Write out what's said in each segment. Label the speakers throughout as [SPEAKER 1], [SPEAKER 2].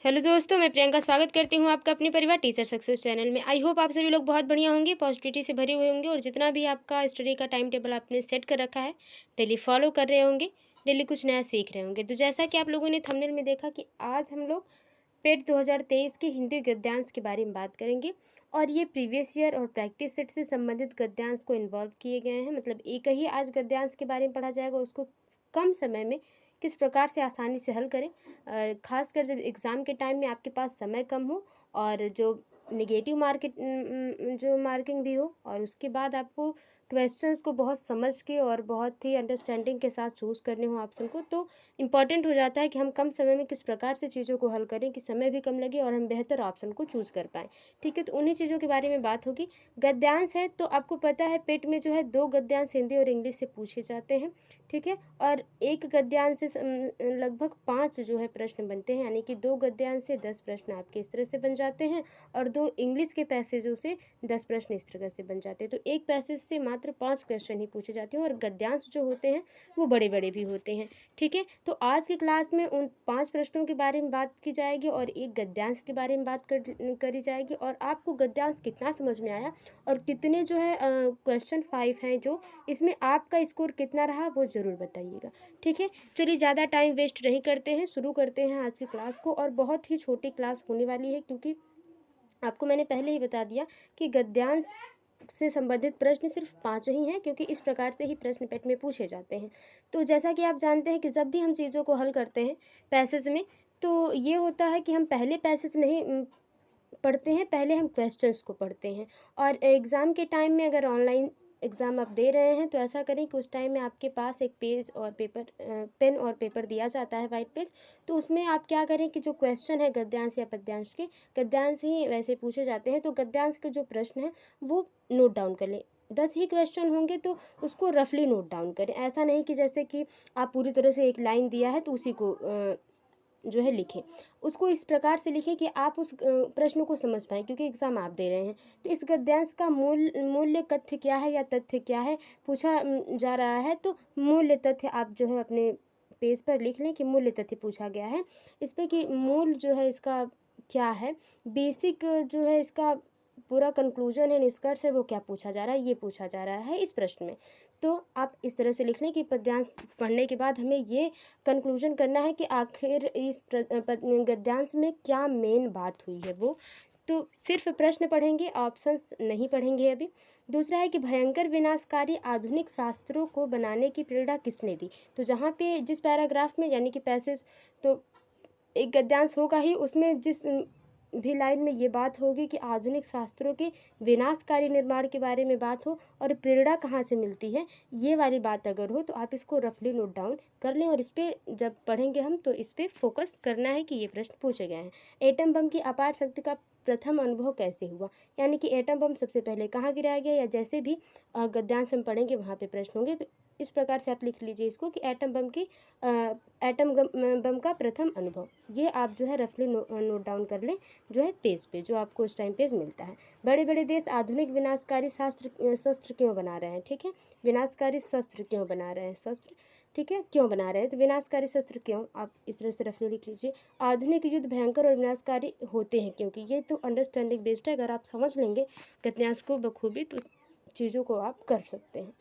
[SPEAKER 1] Hello दोस्तों, मैं प्रियंका स्वागत करती हूँ आपका अपने परिवार टीचर सक्सेस चैनल में। आई होप आप सभी लोग बहुत बढ़िया होंगे, पॉजिटिविटी से भरे हुए होंगे और जितना भी आपका स्टडी का टाइम टेबल आपने सेट कर रखा है, डेली फॉलो कर रहे होंगे, डेली कुछ नया सीख रहे होंगे। तो जैसा कि आप लोगों ने थंबनेल में देखा कि आज हम लोग पेट 2023 के हिंदी गद्यांश के बारे में बात करेंगे और ये प्रीवियस ईयर और प्रैक्टिस सेट से संबंधित गद्यांश को इन्वॉल्व किए गए हैं। मतलब एक ही आज गद्यांश के बारे में पढ़ा जाएगा, उसको कम समय में किस प्रकार से आसानी से हल करें, खासकर जब एग्ज़ाम के टाइम में आपके पास समय कम हो और जो नेगेटिव जो मार्किंग भी हो, और उसके बाद आपको क्वेश्चंस को बहुत समझ के और बहुत ही अंडरस्टैंडिंग के साथ चूज़ करने हो ऑप्शन को, तो इम्पॉर्टेंट हो जाता है कि हम कम समय में किस प्रकार से चीज़ों को हल करें कि समय भी कम लगे और हम बेहतर ऑप्शन को चूज़ कर पाएँ। ठीक है, तो उन्हीं चीज़ों के बारे में बात होगी। गद्यांश है तो आपको पता है पेट में जो है 2 गद्यांश हिंदी और इंग्लिश से पूछे जाते हैं। ठीक है, और एक गद्यांश से लगभग 5 जो है प्रश्न बनते हैं, यानी कि 2 गद्यांश से 10 प्रश्न आपके इस तरह से बन जाते हैं और 2 इंग्लिश के पैसेजों से 10 प्रश्न इस तरह से बन जाते हैं। तो एक पैसेज से मात्र 5 क्वेश्चन ही पूछे जाते हैं और गद्यांश जो होते हैं वो बड़े बड़े भी होते हैं। ठीक है, तो आज की क्लास में उन 5 प्रश्नों के बारे में बात की जाएगी और एक गद्यांश के बारे में बात करी जाएगी और आपको गद्यांश कितना समझ में आया और कितने जो है क्वेश्चन 5 हैं, जो इसमें आपका स्कोर कितना रहा वो ज़रूर बताइएगा। ठीक है, चलिए ज़्यादा टाइम वेस्ट नहीं करते हैं, शुरू करते हैं आज की क्लास को। और बहुत ही छोटी क्लास होने वाली है क्योंकि आपको मैंने पहले ही बता दिया कि गद्यांश से संबंधित प्रश्न सिर्फ 5 ही हैं, क्योंकि इस प्रकार से ही प्रश्न पेट में पूछे जाते हैं। तो जैसा कि आप जानते हैं कि जब भी हम चीज़ों को हल करते हैं पैसेज में, तो ये होता है कि हम पहले पैसेज नहीं पढ़ते हैं, पहले हम क्वेश्चंस को पढ़ते हैं। और एग्ज़ाम के टाइम में अगर ऑनलाइन एग्ज़ाम आप दे रहे हैं तो ऐसा करें कि उस टाइम में आपके पास एक पेज और पेपर, पेन और पेपर दिया जाता है, वाइट पेज। तो उसमें आप क्या करें कि जो क्वेश्चन है गद्यांश या पद्यांश के, गद्यांश ही वैसे पूछे जाते हैं, तो गद्यांश के जो प्रश्न हैं वो नोट डाउन कर लें। 10 ही क्वेश्चन होंगे तो उसको रफली नोट डाउन करें। ऐसा नहीं कि जैसे कि आप पूरी तरह से एक लाइन दिया है तो उसी को जो है लिखें। उसको इस प्रकार से लिखें कि आप उस प्रश्न को समझ पाएँ, क्योंकि एग्ज़ाम आप दे रहे हैं। तो इस गद्यांश का मूल्य कथ्य क्या है या तथ्य क्या है पूछा जा रहा है, तो मूल्य तथ्य आप जो है अपने पेज पर लिख लें कि मूल्य तथ्य पूछा गया है। इस पे कि मूल जो है इसका क्या है, बेसिक जो है इसका पूरा कंक्लूजन है, निष्कर्ष है, वो क्या पूछा जा रहा है, ये पूछा जा रहा है इस प्रश्न में। तो आप इस तरह से लिख लें कि पद्यांश पढ़ने के बाद हमें ये कंक्लूजन करना है कि आखिर इस गद्यांश में क्या मेन बात हुई है वो। तो सिर्फ प्रश्न पढ़ेंगे, ऑप्शंस नहीं पढ़ेंगे अभी। दूसरा है कि भयंकर विनाशकारी आधुनिक शास्त्रों को बनाने की प्रेरणा किसने दी। तो जहाँ पे जिस पैराग्राफ में यानी कि पैसेज, तो एक गद्यांश होगा ही, उसमें जिस भी लाइन में ये बात होगी कि आधुनिक शास्त्रों के विनाशकारी निर्माण के बारे में बात हो और प्रेरणा कहाँ से मिलती है, ये वाली बात अगर हो तो आप इसको रफली नोट डाउन कर लें और इस पर जब पढ़ेंगे हम तो इस पर फोकस करना है कि ये प्रश्न पूछे गए हैं। एटम बम की अपार शक्ति का प्रथम अनुभव कैसे हुआ, यानी कि एटम बम सबसे पहले कहाँ गिराया गया, या जैसे भी गद्यांश हम पढ़ेंगे वहाँ पे प्रश्न होंगे। तो इस प्रकार से आप लिख लीजिए इसको कि बम का प्रथम अनुभव। ये आप जो है रफली नोट डाउन कर लें, जो है पेज पे, जो आपको उस टाइम पेज मिलता है। बड़े बड़े देश आधुनिक विनाशकारी शस्त्र क्यों बना रहे हैं। ठीक है, विनाशकारी शस्त्र क्यों बना रहे हैं, शस्त्र, ठीक है, क्यों बना रहे हैं, तो विनाशकारी शस्त्र क्यों, आप इस तरह से रफली लिख लीजिए। आधुनिक युद्ध भयंकर और विनाशकारी होते हैं क्योंकि, ये तो अंडरस्टैंडिंग बेस्ड है। अगर आप समझ लेंगे गद्यांश को बखूबी तो चीज़ों को आप कर सकते हैं।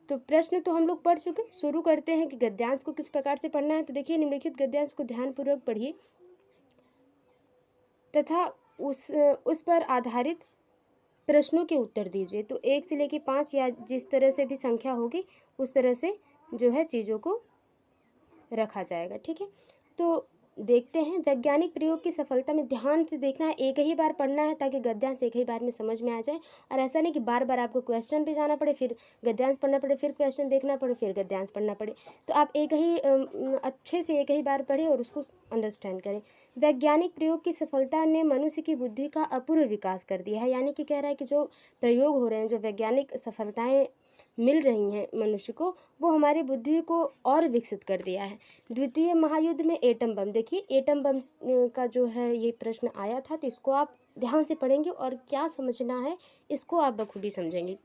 [SPEAKER 1] तो प्रश्न तो हम लोग पढ़ चुके, शुरू करते हैं कि गद्यांश को किस प्रकार से पढ़ना है। तो देखिए, निम्नलिखित गद्यांश को ध्यानपूर्वक पढ़िए तथा उस पर आधारित प्रश्नों के उत्तर दीजिए। तो 1 से लेकर 5 या जिस तरह से भी संख्या होगी उस तरह से जो है चीज़ों को रखा जाएगा। ठीक है, तो देखते हैं वैज्ञानिक प्रयोग की सफलता में, ध्यान से देखना है, एक ही बार पढ़ना है ताकि गद्यांश एक ही बार में समझ में आ जाए। और ऐसा नहीं कि बार बार आपको क्वेश्चन पे जाना पड़े, फिर गद्यांश पढ़ना पड़े, फिर क्वेश्चन देखना पड़े, फिर गद्यांश पढ़ना पड़े। तो आप एक ही अच्छे से एक ही बार पढ़ें और उसको अंडरस्टैंड करें। वैज्ञानिक प्रयोग की सफलता ने मनुष्य की बुद्धि का अपूर्व विकास कर दिया है, यानी कि कह रहा है कि जो प्रयोग हो रहे हैं, जो वैज्ञानिक सफलताएँ मिल रही हैं मनुष्य को, वो हमारी बुद्धि को और विकसित कर दिया है। द्वितीय महायुद्ध में एटम बम, देखिए एटम बम का जो है ये प्रश्न आया था, तो इसको आप ध्यान से पढ़ेंगे और क्या समझना है इसको आप बखूबी समझेंगे।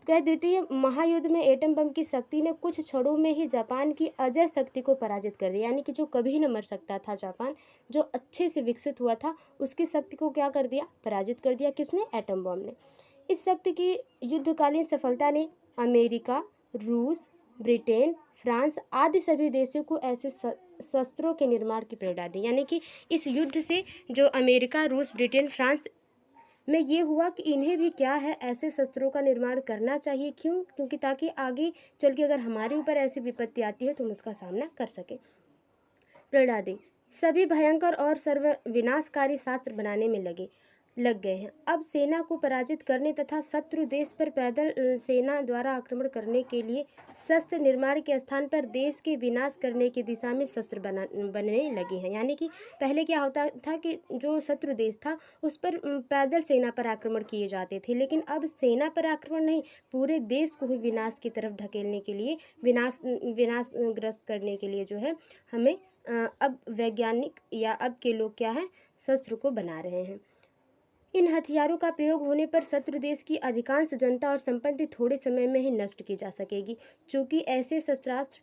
[SPEAKER 1] कह द्वितीय महायुद्ध में एटम बम की शक्ति ने कुछ क्षणों में ही जापान की अजय शक्ति को पराजित कर दिया, यानी कि जो कभी न मर सकता था जापान, जो अच्छे से विकसित हुआ था, उसकी शक्ति को क्या कर दिया, पराजित कर दिया। किसने? एटम बम ने। इस शक्ति की युद्धकालीन सफलता ने अमेरिका, रूस, ब्रिटेन, फ्रांस आदि सभी देशों को ऐसे शस्त्रों के निर्माण की प्रेरणा दी, यानी कि इस युद्ध से जो अमेरिका, रूस, ब्रिटेन, फ्रांस में ये हुआ कि इन्हें भी क्या है, ऐसे शस्त्रों का निर्माण करना चाहिए। क्यों? क्योंकि ताकि आगे चल के अगर हमारे ऊपर ऐसी विपत्ति आती है तो हम उसका सामना कर सकें। प्रेरणा दी। सभी भयंकर और सर्व विनाशकारी शास्त्र बनाने में लग गए हैं। अब सेना को पराजित करने तथा शत्रु देश पर पैदल सेना द्वारा आक्रमण करने के लिए शस्त्र निर्माण के स्थान पर देश के विनाश करने की दिशा में शस्त्र बनने लगे हैं। यानी कि पहले क्या होता था कि जो शत्रु देश था उस पर पैदल सेना पर आक्रमण किए जाते थे, लेकिन अब सेना पर आक्रमण नहीं, पूरे देश को ही विनाश की तरफ ढकेलने के लिए, विनाशग्रस्त करने के लिए जो है हमें अब वैज्ञानिक या अब के लोग क्या है, शस्त्र को बना रहे हैं। इन हथियारों का प्रयोग होने पर शत्रु देश की अधिकांश जनता और संपत्ति थोड़े समय में ही नष्ट की जा सकेगी। चूँकि ऐसे शस्त्रास्त्र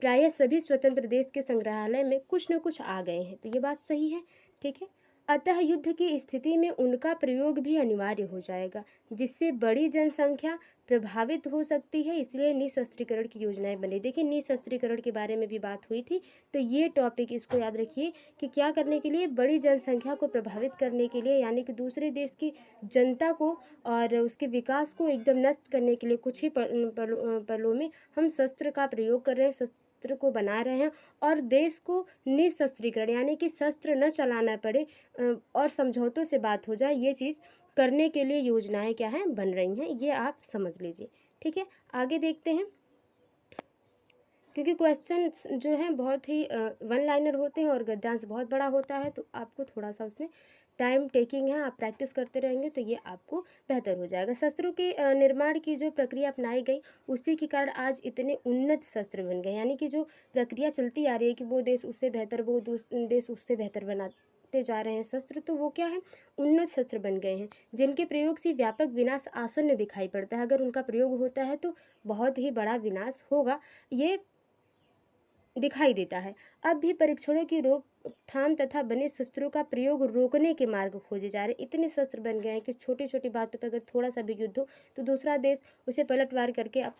[SPEAKER 1] प्रायः सभी स्वतंत्र देश के संग्रहालय में कुछ न कुछ आ गए हैं, तो ये बात सही है, ठीक है। अतः युद्ध की स्थिति में उनका प्रयोग भी अनिवार्य हो जाएगा, जिससे बड़ी जनसंख्या प्रभावित हो सकती है, इसलिए निशस्त्रीकरण की योजनाएं बनी। देखिए, निशस्त्रीकरण के बारे में भी बात हुई थी, तो ये टॉपिक इसको याद रखिए कि क्या करने के लिए, बड़ी जनसंख्या को प्रभावित करने के लिए, यानी कि दूसरे देश की जनता को और उसके विकास को एकदम नष्ट करने के लिए कुछ ही पलों में हम शस्त्र का प्रयोग कर रहे हैं, शस्त्र को बना रहे हैं, और देश को निशस्त्रीकरण यानी कि शस्त्र न चलाना पड़े और समझौतों से बात हो जाए, ये चीज़ करने के लिए योजनाएं क्या हैं, बन रही हैं, ये आप समझ लीजिए, ठीक है। आगे देखते हैं, क्योंकि क्वेश्चन जो हैं बहुत ही वन लाइनर होते हैं और गद्यांश बहुत बड़ा होता है, तो आपको थोड़ा सा उसमें टाइम टेकिंग है, आप प्रैक्टिस करते रहेंगे तो ये आपको बेहतर हो जाएगा। शस्त्रों के निर्माण की जो प्रक्रिया अपनाई गई, उसी के कारण आज इतने उन्नत शस्त्र बन गए, यानी कि जो प्रक्रिया चलती आ रही है कि वो देश उससे बेहतर, वो देश उससे बेहतर बनाते जा रहे हैं शस्त्र, तो वो क्या है, उन्नत शस्त्र बन गए हैं, जिनके प्रयोग से व्यापक विनाश आसन्न दिखाई पड़ता है। अगर उनका प्रयोग होता है तो बहुत ही बड़ा विनाश होगा, ये दिखाई देता है। अब भी परीक्षणों की रोकथाम तथा बने शस्त्रों का प्रयोग रोकने के मार्ग खोजे जा रहे। इतने शस्त्र बन गए हैं कि छोटी छोटी बातों पर अगर थोड़ा सा भी युद्ध हो तो दूसरा देश उसे पलटवार करके अब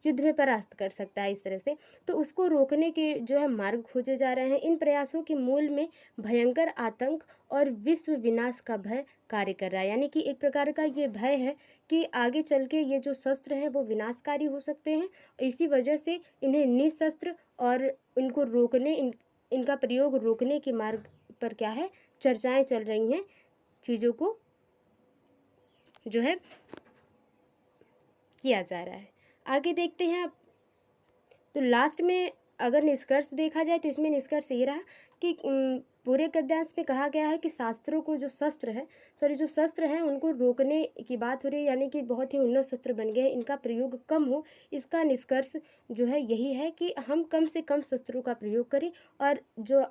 [SPEAKER 1] युद्ध में परास्त कर सकता है, इस तरह से। तो उसको रोकने के जो है मार्ग खोजे जा रहे हैं। इन प्रयासों के मूल में भयंकर आतंक और विश्व विनाश का भय कार्य कर रहा है, यानी कि एक प्रकार का ये भय है कि आगे चल के ये जो शस्त्र हैं वो विनाशकारी हो सकते हैं। इसी वजह से इन्हें निशस्त्र और इनको रोकने, इनका प्रयोग रोकने के मार्ग पर क्या है, चर्चाएं चल रही हैं, चीज़ों को जो है किया जा रहा है। आगे देखते हैं आप, तो लास्ट में अगर निष्कर्ष देखा जाए तो इसमें निष्कर्ष ये रहा कि पूरे गद्यांश में कहा गया है कि शास्त्रों को जो शस्त्र हैं उनको रोकने की बात हो रही है, यानी कि बहुत ही उन्नत शस्त्र बन गए हैं, इनका प्रयोग कम हो। इसका निष्कर्ष जो है यही है कि हम कम से कम शस्त्रों का प्रयोग करें और जो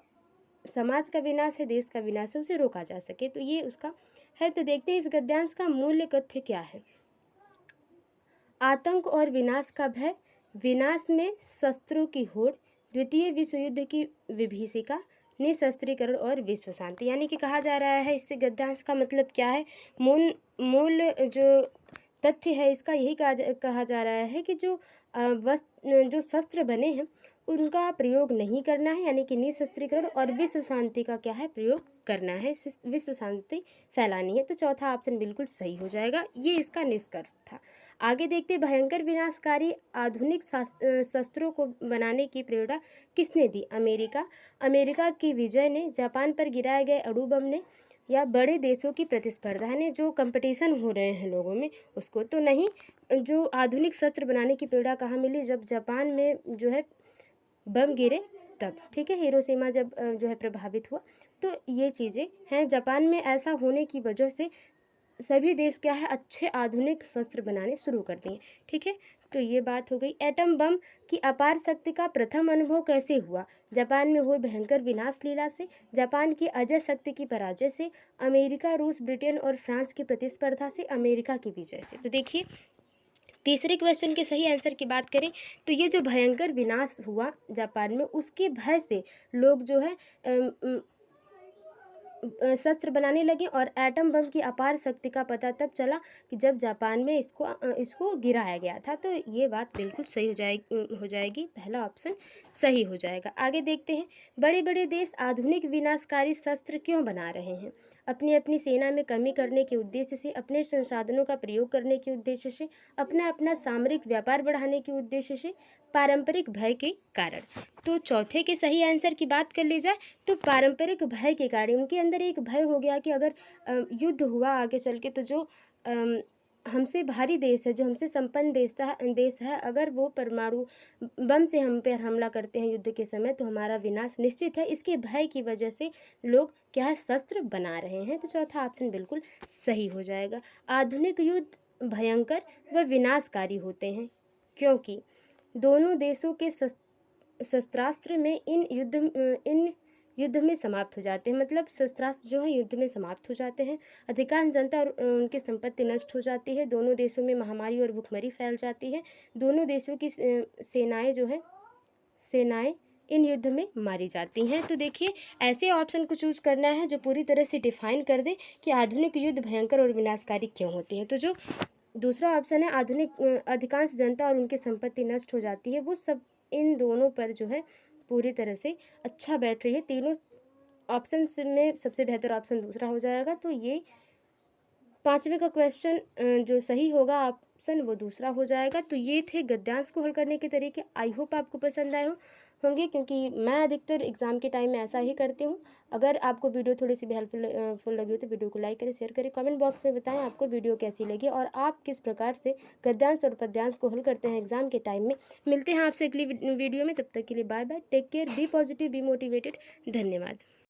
[SPEAKER 1] समाज का विनाश है, देश का विनाश है, उसे रोका जा सके, तो ये उसका है। तो देखते हैं इस गद्यांश का मूल्य कथ्य क्या है। आतंक और विनाश का भय, विनाश में शस्त्रों की होड़, द्वितीय विश्व युद्ध की विभीषिका, निशस्त्रीकरण और विश्व शांति। यानी कि कहा जा रहा है, इससे गद्यांश का मतलब क्या है, मूल जो तथ्य है इसका यही कहा जा रहा है कि जो जो शस्त्र बने हैं उनका प्रयोग नहीं करना है, यानी कि निशस्त्रीकरण, और विश्व शांति का क्या है, प्रयोग करना है, विश्व शांति फैलानी है। तो चौथा ऑप्शन बिल्कुल सही हो जाएगा, ये इसका निष्कर्ष था। आगे देखते, भयंकर विनाशकारी आधुनिक शस्त्रों को बनाने की प्रेरणा किसने दी? अमेरिका की विजय ने, जापान पर गिराए गए अणु बम ने, या बड़े देशों की प्रतिस्पर्धा ने, जो कंपटीशन हो रहे हैं लोगों में उसको तो नहीं। जो आधुनिक शस्त्र बनाने की प्रेरणा कहाँ मिली? जब जापान में जो है बम गिरे तब, ठीक है, हिरोशिमा जब जो है प्रभावित हुआ, तो ये चीज़ें हैं। जापान में ऐसा होने की वजह से सभी देश क्या है, अच्छे आधुनिक शस्त्र बनाने शुरू कर दिए, ठीक है। तो ये बात हो गई। एटम बम की अपार शक्ति का प्रथम अनुभव कैसे हुआ? जापान में हुए भयंकर विनाश लीला से, जापान की अजय शक्ति की पराजय से, अमेरिका, रूस, ब्रिटेन और फ्रांस की प्रतिस्पर्धा से, अमेरिका की विजय से। तो देखिए तीसरे क्वेश्चन के सही आंसर की बात करें तो ये जो भयंकर विनाश हुआ जापान में, उसके भय से लोग जो है शस्त्र बनाने लगे और एटम बम की अपार शक्ति का पता तब चला कि जब जापान में इसको गिराया गया था। तो ये बात बिल्कुल सही हो जाएगी, पहला ऑप्शन सही हो जाएगा। आगे देखते हैं, बड़े बड़े देश आधुनिक विनाशकारी शस्त्र क्यों बना रहे हैं? अपनी अपनी सेना में कमी करने के उद्देश्य से, अपने संसाधनों का प्रयोग करने के उद्देश्य से, अपना अपना सामरिक व्यापार बढ़ाने के उद्देश्य से, पारंपरिक भय के कारण। तो चौथे के सही आंसर की बात कर ली जाए तो पारंपरिक भय के कारण, उनके अंदर एक भय हो गया कि अगर युद्ध हुआ आगे चल के तो जो हमसे भारी देश है, जो हमसे संपन्न देश है, अगर वो परमाणु बम से हम पर हमला करते हैं युद्ध के समय तो हमारा विनाश निश्चित है। इसके भय की वजह से लोग क्या है, शस्त्र बना रहे हैं। तो चौथा ऑप्शन बिल्कुल सही हो जाएगा। आधुनिक युद्ध भयंकर व विनाशकारी होते हैं क्योंकि दोनों देशों के शस्त्रास्त्र में इन युद्ध में समाप्त हो जाते हैं, मतलब शस्त्रास्त्र जो है युद्ध में समाप्त हो जाते हैं। अधिकांश जनता और उनकी संपत्ति नष्ट हो जाती है। दोनों देशों में महामारी और भुखमरी फैल जाती है। दोनों देशों की सेनाएं इन युद्ध में मारी जाती हैं। तो देखिए, ऐसे ऑप्शन को चूज करना है जो पूरी तरह से डिफाइन कर दे कि आधुनिक युद्ध भयंकर और विनाशकारी क्यों होते हैं। तो जो दूसरा ऑप्शन है, अधिकांश जनता और उनकी संपत्ति नष्ट हो जाती है, वो सब इन दोनों पर जो है पूरी तरह से अच्छा बैठ रही है। तीनों ऑप्शन में सबसे बेहतर ऑप्शन दूसरा हो जाएगा। तो ये पांचवे का क्वेश्चन जो सही होगा ऑप्शन वो दूसरा हो जाएगा। तो ये थे गद्यांश को हल करने के तरीके। आई होप आपको पसंद आए होंगे क्योंकि मैं अधिकतर एग्जाम के टाइम में ऐसा ही करती हूँ। अगर आपको वीडियो थोड़ी सी भी हेल्पफुल लगी हो तो वीडियो को लाइक करें, शेयर करें, कमेंट बॉक्स में बताएं आपको वीडियो कैसी लगी और आप किस प्रकार से गद्यांश और पद्यांश को हल करते हैं एग्जाम के टाइम में। मिलते हैं आपसे अगली वीडियो में, तब तक के लिए bye bye, take care, be positive, be motivated. धन्यवाद।